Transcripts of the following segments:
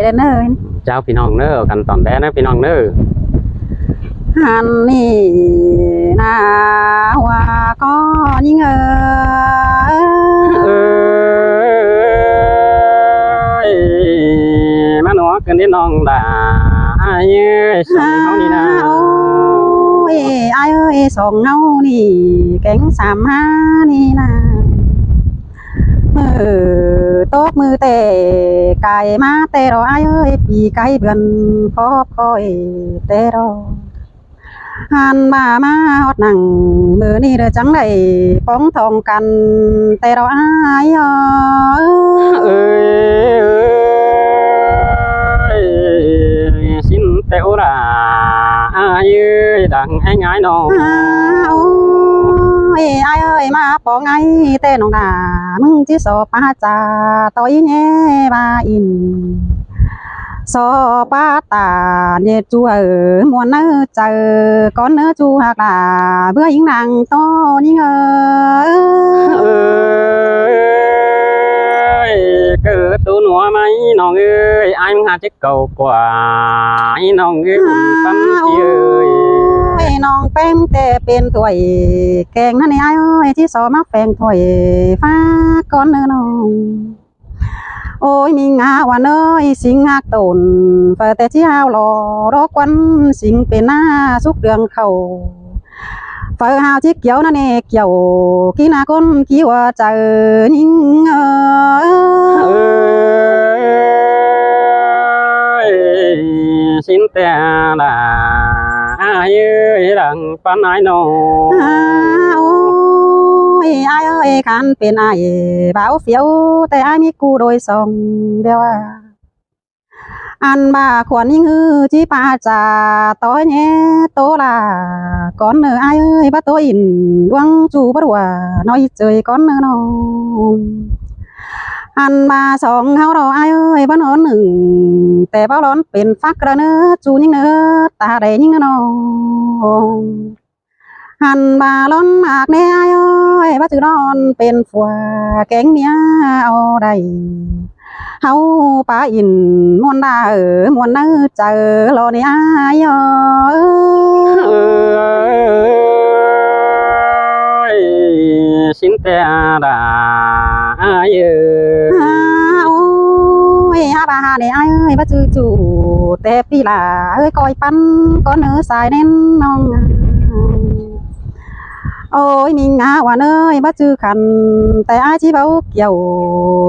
lên nơi chào phi nong nữa cần toàn bé nữa phi nong nữa hắn nì na hoa có những má nó cần đến non đã ai sống đi nào ai ơi sống nâu nì cánh sàm ha nì na tốt mưa tê cài má tê rồi ai ơi vì cái vườn khó coi tê rồi han bà má hót nặng mưa ni rồi trắng đầy bóng thòng cằn tê rồi ai ơi xin tẹo là ai ơi đặng anh ai nó ai ơi mà bỏ ngay tên ông đà mừng chỉ sợ ba cha tối nhé ba in so ba ta nhẹ chú ở muốn nỡ chờ con nỡ chú hoặc là bữa yến nàng to nhưng cứ tu núa mấy nòng ơi ai muốn chiếc cầu quả ai nòng ơi tâm ơi nòng pen tê bên tuổi kèn nó này ai ơi chỉ so mắc phèn tuổi phá con nỡ nòng ôi mình ngã hoàn ơi xin ngạc tổn và tê chỉ hao lò đó quấn xin bên na xúc đường khẩu phải hao chiếc kéo nó nè kéo khi nào con kéo chờ nhưng xin tè là ai ơi đằng pan ai nó ai ơi khăn bên ai báo phiếuแต่ai mi cu đôi sòng đeo ăn bà khoản những hư chỉ ba trà tối nhé tố là con nợ ai ơi bắt tôi in quăng chú bắt đùa nói trời con nợ nó ăn bà sòng hao đó ai ơi bắt nó nừngแต่bao lónเป็นฟักระเนื้อchú những nợ ta để những nợ nóหันมาล้อนหมากแน่เอ้ยบ้าจือนอนเป็นฝัวแกงเมียเอาได้เฮาป้าอินมวนดามวนนื้อเจอรอเนี่ยxin tè đã ai ơi ha bà này ai ơiบ้าจือจู่แต่ปีละเอ้ยคอยปั้นก้อนเนื้อสายแน่นน้องôi mình ngã hoàn ơi bắt chư khănแต่ai chỉ bảo kiểu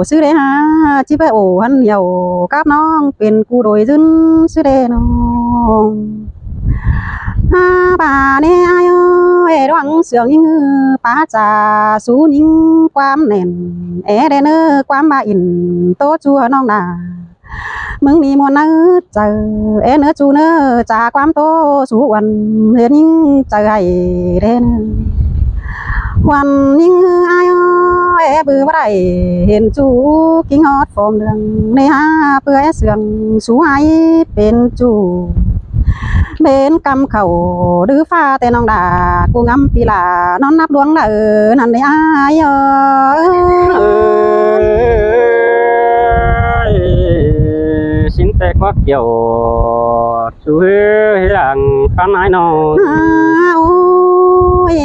sư đệ ha chỉ bảo ổ hắn nhiều cáp nonเป็นกูโดยdưng sư đệ nó bà nè ai ơi đoán sướng những ba trà sú những quam nền đen quam ba in tô chua non nà mừng đi muốn nỡ chờ nỡ chú nỡ trà quam tô sú quần hết những chờ hay đenวันยิ่งอายบือว่าได้เห็นจูกิ้งฮอดฟอมเดืองในหาเปื่อยเสืองสูไอเป็นจูเบนกำเข่าดื้อฟ้าแต่น้องด่ากูงำปีลานอนนับดวงละนั่นได้อายxin tè quá kiểu chú rằng pan ai nó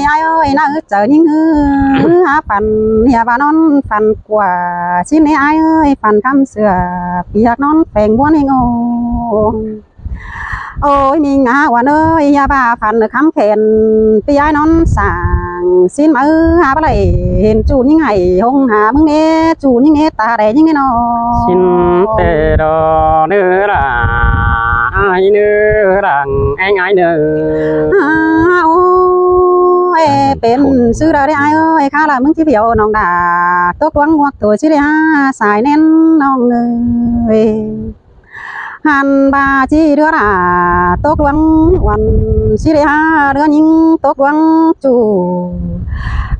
ai ơi na chờ những phần nhà bà non phần quả xin này ai ơi phần cam sữa việc non phèn buôn anh ôi mình ngã hoàn ơi nhà bà phần khám khen pi ai non sàng xin mà hà bà lại hiện chủ những ngày hông hà mừng nghe chủ những nghe ta để những nghe nó xin tè đó nữa là ai nữa rằng anh ai nữaเป็นซื้อได้ไอ้เอ้ยข้าละมึงที่เดียวน้องด่าตกวังวักตัวชิได้ฮะสายแน่นน้องเอ้ยหันบาจีเรือด่าตกวังวันชิได้ฮะเรือยิงตกวังจู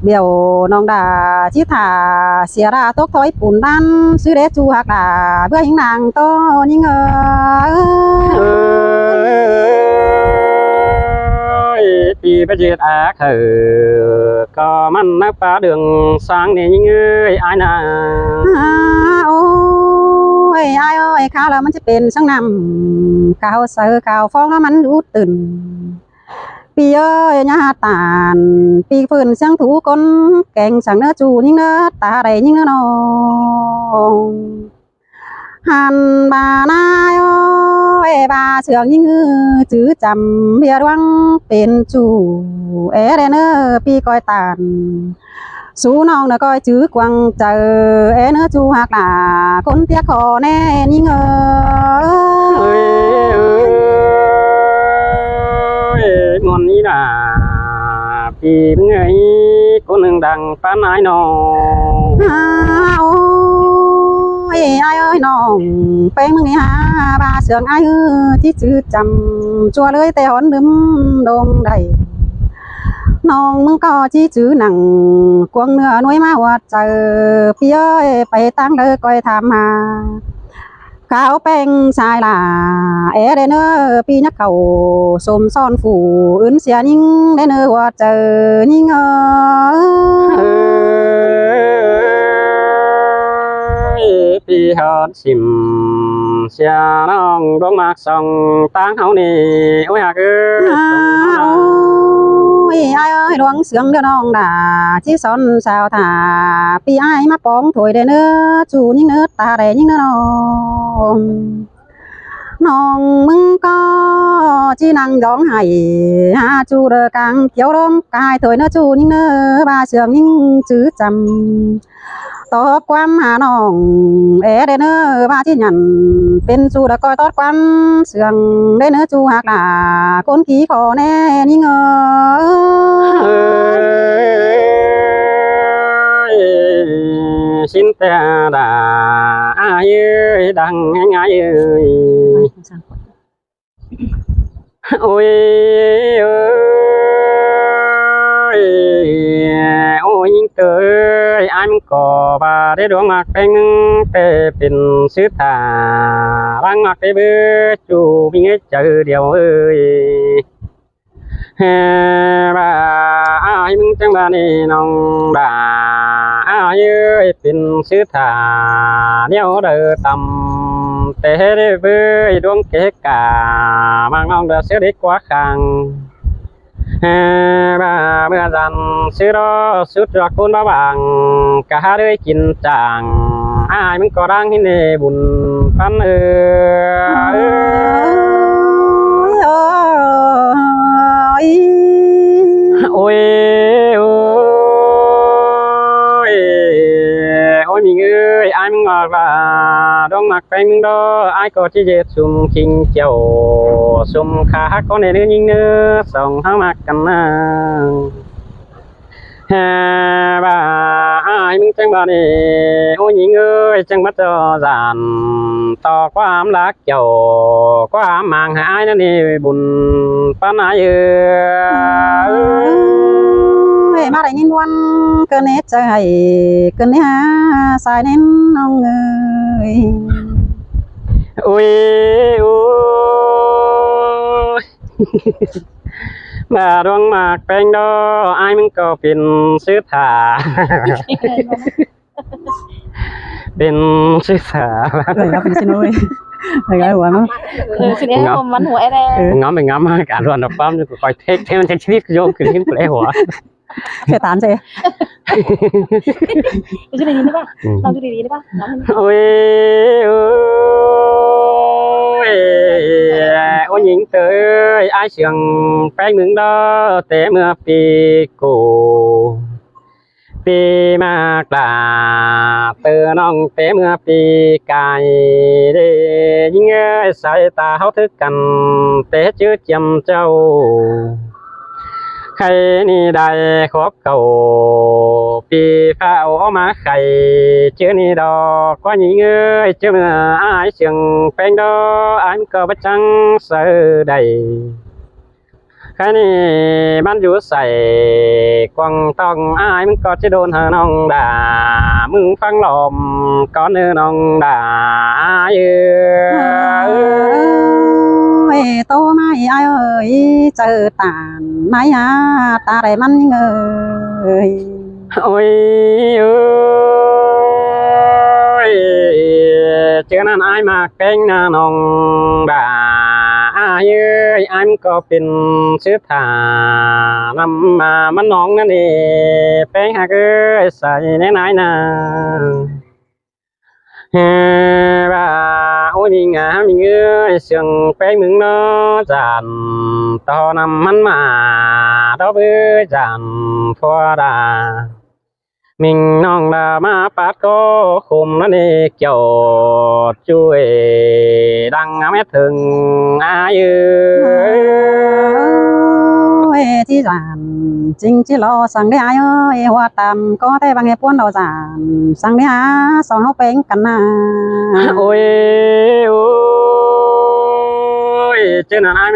เดี่ยวน้องด่าชิถาเสียราตกถอยปุ่นด้านซื้อได้จูหักด่าเบื่อยิงนางโตยิงthì bây giờ thử có măn nắp phá đường sáng này những người ai nà ยไอ้เอ้ยข้าวแล้วมันจะเป็นช่างนำข้าวเสือข้าวฟองแล้วมันดูตื่นปีเอ้ยญาตานปีฝืนเสียงถูก้นแกงสั่งเนื้อจูยิ่งเนื้อตาใดยิ่งเนื้อนองหันบาหน้าเอ้ยบาเสืองยิ่งจื้อจำเบียดวังเป็นจูเอเดเนอปีก้อยตานสู้น้องเนก้อยจื้อกวางเจอเอเนอจูหักหนาคนเตี้ยคอแน่ยิ่งเอ้ยงอนนี้น่ะปีมึงไงคนหนึ่งดังป้านายน้อง โอ้ยไอ้เอ้ยน้องแป้งมึงนี่ฮะบาเสืองไอ้ที่จื้อจำจัวเลยแต่หอนดึมดงใดน้องมึงก็จี้จื้อหนังกวงเนื้อน้อยมาวัดเจอพี่เอ้ยไปตั้งเลยก้อยทำมาข้าวแป้งชายล่ะเอเดเนอปีนักเขาสมซ่อนฝูอื่นเสียยิ่งเดเนอวัดเจอยิ่งปีฮอดชิมเสียน้องดวงมากส่องตั้งเฮานี่โอ้ยฮักโอ้ยไอ้เอ้ยดวงเสืองเด้อน้องด่าที่สอนสาวถาปีไอ้มาป้องถวยเด้อเนื้อจูยิ่งเนื้อตาแดงยิ่งเนื้อน้องมึงก็จีนังร้องไห้หาจูเด้อกลางเกี่ยวร้องกายถวยเนื้อจูยิ่งเนื้อบาเสืองยิ่งจื้อจำตอบความหาน้องเอเดเนอร์บาที่หยันเป็นจูดกอยตอดควันเสืองเดเนอจูหักหนาคนขี้ขอแน่นี่เงชินแต่ด่าอ้ายเอ้ยดังง่ายเอ้ยโอ้ยเอ้ยโอ้ยยิ่งเตยอ้ายมันก่อบาได้ดวงมากเป็นแต่เป็นซื้อตาร่างมากได้เบื่อจูมีเงี้ยเจอเดียวเอ้ยเฮ้บาอ้ายมึงจังบานี่น้องบาอ้ายเอ้ยเป็นซื้อตาเดียวเด้อตำแต่ได้เบื่อดวงเกะกาบางน้องเด้อเสียดีกว่าขังบาเมื่อจันซื้อรอสุดรักคนบ้าบังกะหาด้วยกินจางอ้ายมึงก็ร่างที่เนบุญปันโอ้ยโอ้ยโอ้ยมีเงยอ้ายมึงมาว่าดองหมักไปมึงดออ้ายก็ที่เจ็ดซุ่มคิงเจ้าซุ่มขาก็ในเรื่องยิงเนื้อส่องห้ามักกันนะบ่าอ้ายมึงจังบ่นี่โอ้ยยิงเอ้ยจังมาจอจานต่อความรักเจ้าความมังหายนั่นนี่บุญป้านายมาได้ยินวันเกินเนใจเกินเนหาสายเน้นน้องเอ้ยโอ้ยโอ้ยมาดวงมากแปลงดอไอ้มึงก็เป็นซื้อถาเป็นซื้อถาเลยครับเป็นชิโน่เลยก็หัวมั้งสิ่งนี้ผมมันหัวอะไรง้ำไปง้ำมาการรวนปั๊มจะคอยเทคมันจะชีวิตโยมขึ้นขึ้นไปหัวเสียตานเสียเราจะดีได้ป่ะเราจะดีได้ป่ะโอ้ยโอ้ยหญิงเตยไอเสียงแป้งมึงดอแต่เมื่อปีกูปีมากลาเตอน้องแต่เมื่อปีไก่เดยิ่งเอ้ยสายตาเขาทึกกันแต่ชื่อจำเจ้าใครนี่ได้ขอบเก่าปีฟ้าเอามาไข่เชื่อนี่ดอกก็ยิ่งเอ้ยเชื่อเมื่อไอเสียงแป้งดอไอ้ก็ประจังเสือได้ใครนี่มันอยู่ใส่กวางต้องอายมึงก็จะโดนหาน้องด่ามึงฟังลมก็เนื้อน้องด่าโตไม่ไอ้เอ้ยเจอตานไม่ฮะตาไรมันเงยโอ้ย chưa nan ai mà kênh nòng đã ai ơi ai cóเป็นชื่อถานำมามันน้องนั่นเองแป้งหักใส่ในไหนนาว่าโอ้ยมีงามีเงยเสียงแป้งมึงเนาะจานตอนำมันมาดอกเบื้อจานพอดาmình non là ma phát có khum nó đi kiểu chui đăng mét thường aiที่จานจริงที่รอสั่งได้ไอ้เอ้ยหัวตามก็ได้บางไอ้ป้วนเราจานสั่งได้หาสองเขาเป็นกันนะ ôi ôi chứ nào anh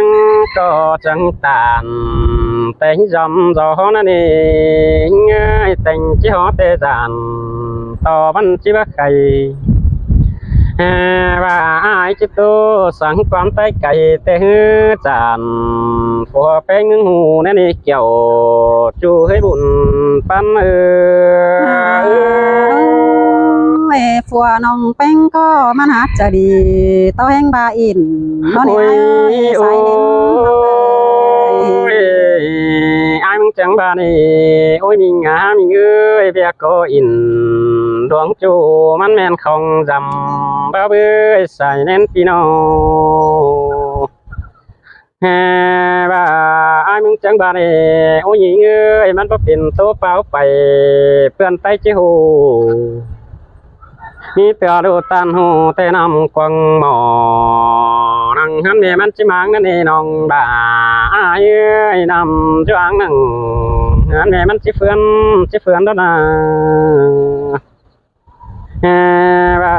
có chẳng tàn tình dầm gió nó đi tình chỉ họ tê giàn to văn chỉ bác cày và ai chỉ tu sáng quan tay cày tê hư giàn phù bên ngưng hù nó đi kiểu chú hơi bùn panฟัวน้องแป้งก็มันหักจะดีต่อแห้งบาอินน้องนี่ไอ้ ai mong chẳng bà này ôi mình ngã mình ơi việc có in đoán chủ man men không dầm bao bơi xài nên pino bà ai mong chẳng bà này ôi nhìn ơiมันบ่เป็นตัวเปล่าไปเพื่อนไปเจ้ามีเตือดูตันหูแต่นำกวางหมอนังหันเดมันจิมังนั่นเองน้องบ่าอ้ายนำจวงนังหันเดมันจิเฟือนแล้วนะบ่า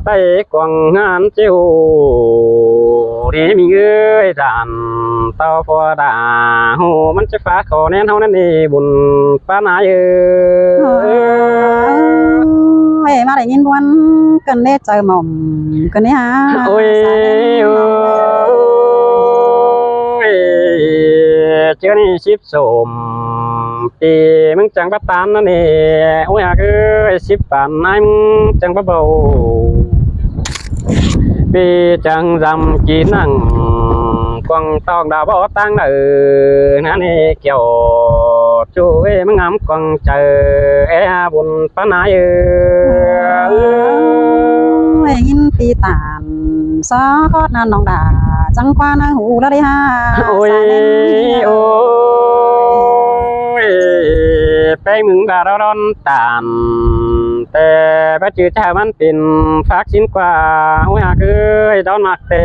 ไต้กวางงานจิวดีมีเอ้ยจานเต้าพอดาหูมันจะฟ้าขอแน่นเท่านั้นเองบุญป้านาเอ้มาได้ยินวันกันได้ใจหม่อมกันนี่ฮะ ôi ôi chưa đi ship sôm thìมึงchẳng bắt tan nó nè ôi à cứ ship bàn anh chẳng bắt bầu vì chẳng dầm chỉ năng quăng tòng đã bỏ tăng nợ nó nè kiểu chú ấyมึงngắm quăng chờ buồn phán aiยินตีตานซอคอดนันน้องดาจังควานหูแล้วได้ฮะ ôi ôiไปมึงดาร้อนตานแต่บ่จือถ้ามันเป็นฟักชิ้นกว่าโอ้ยเอ้ยดอนมักแต่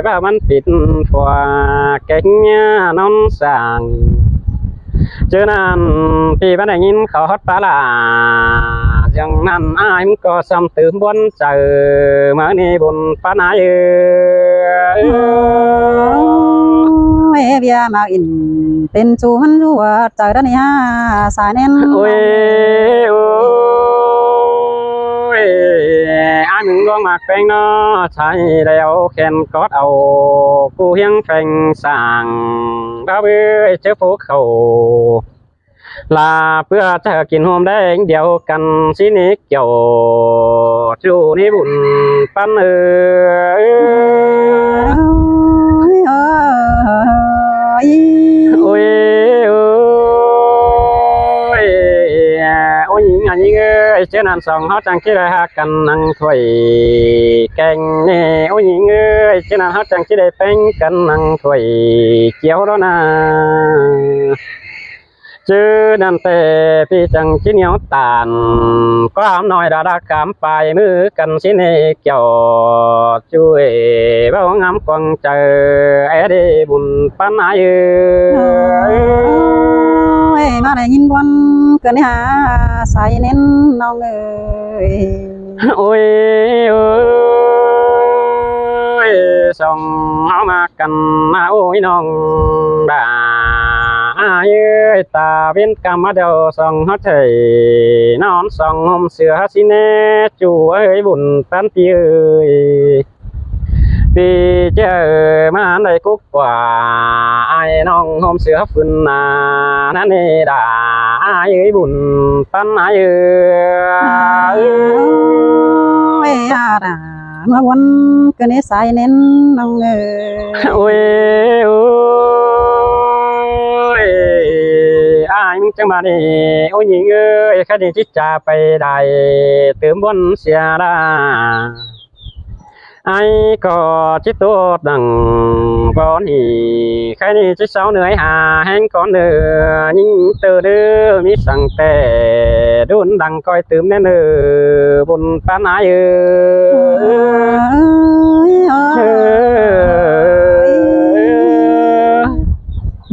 ว่ามันเป็นฟัวแก่งเนี่ยน้องสั่งเจอนั้นพี่บ้านได้ยินเขาฮอดปลาล่ะจังนั้นอ้ายมันก็ซ้ำตื่นบนเจอมานี่บนปานายเบียมาอินเป็นจูมันจูว่าเจอด้านนี้ฮะสายแน่น โอ้ยโอ้ยอ้ายมึงลองมาแปลงเนาะใช่แล้วแค่นกอดเอากูเฮียงแฝงสั่งบ้าเบ้ยเจอพวกเขาลาเพื่อจะกินหอมแดงเดียวกันสินี้เกี่ยวจูนี่บุญปั้นโอ้ยโอ้ยโอ้ยงานยิงเอ้ยเจ้านั่นสองเขาจังที่ได้หากันนั่งถวยแกงนี่โอ้ยยิงเอ้ยเจ้านั่นเขาจังที่ได้เป็นกันนั่งถวยเกี่ยวแล้วนะชื่อนั่นแต่พี่จังชิ้นเหนียวตานก็หามหน่อยดาดาขามไปมือกันสิเนเกี่ยวช่วยบ้างามกวางเจอไอ้เดบุญปันอายุมาได้ยินวันกันนี่ฮะสายเน้นน้องเอ้ยโอ้ยโอ้ยส่องเอามากันมาโอ้ยน้องด่าเอ้ยตาเป็นกำมาเดียวส่องฮัทเถยนอนส่องห่มเสือสิเนจูเอ้ยบุญปันตีเอ้ยปีเจอมาได้กุกกว่าไอ้น้องห่มเสือฝุ่นนานั่นเองด่าเอ้ยบุญปันเอ้ยอาดา เมื่อวันก็นิสัยเน้นน้องเอ๋ย โอ้ยโอ้ยอายมึงจังมาดิโอ้ยหญิงเอ้ยคดีจิตจะไปได้เติมบนเสียดาไอ้ก็จิตตัวดังก่อนนี่ใครนี่จิตเศร้าเหนื่อยหาแห้งก่อนเด้อยิ่งเตอเด้อมีสั่งแต่โดนดังก้อยเติมแน่เด้อบนปานาย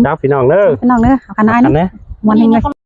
เจ้าพี่น้องเด้อ พี่น้องเด้อเอากันได้ กัน นะ นะ วันหนึงเลย